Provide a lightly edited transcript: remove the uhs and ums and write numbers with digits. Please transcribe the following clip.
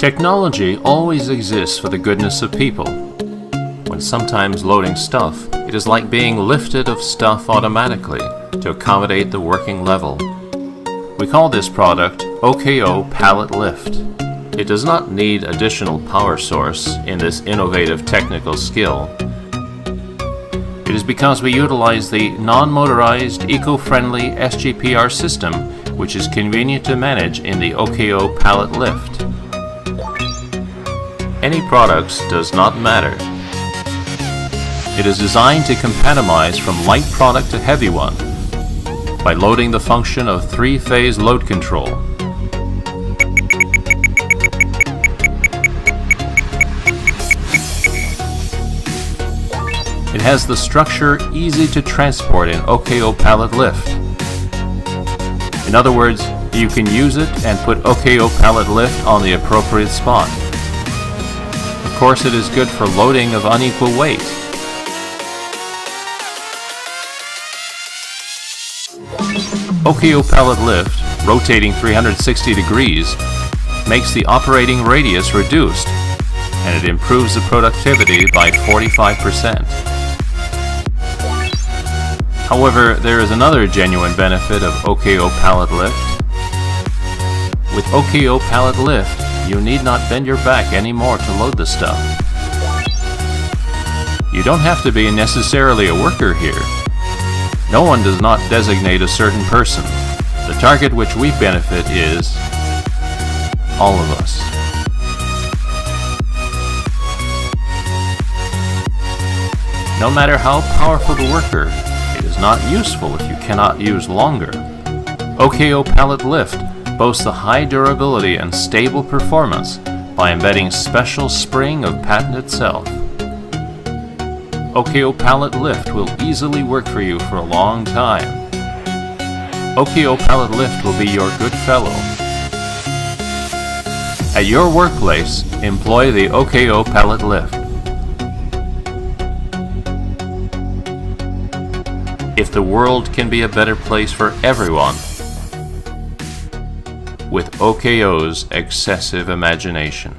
Technology always exists for the goodness of people. When sometimes loading stuff, it is like being lifted of stuff automatically to accommodate the working level. We call this product OKO Pallet Lift. It does not need additional power source in this innovative technical skill. It is because we utilize the non-motorized, eco-friendly SGPR system, which is convenient to manage in the OKO Pallet Lift. Any products does not matter. It is designed to compatibilize from light product to heavy one by loading the function of three-phase load control. It has the structure easy to transport in OKO Pallet Lift. In other words, you can use it and put OKO Pallet Lift on the appropriate spot. Of course, it is good for loading of unequal weight. OKO Pallet Lift, rotating 360 degrees, makes the operating radius reduced, and it improves the productivity by 45%. However, there is another genuine benefit of OKO Pallet Lift. With OKO Pallet Lift, you need not bend your back anymore to load the stuff. You don't have to be necessarily a worker here. No one does not designate a certain person. The target which we benefit is all of us. No matter how powerful the worker, it is not useful if you cannot use longer. OKO Pallet Lift boasts a high durability and stable performance by embedding special spring of patent itself. OKO Pallet Lift will easily work for you for a long time. OKO Pallet Lift will be your good fellow. At your workplace, employ the OKO Pallet Lift. If the world can be a better place for everyone, with OKO's excessive imagination.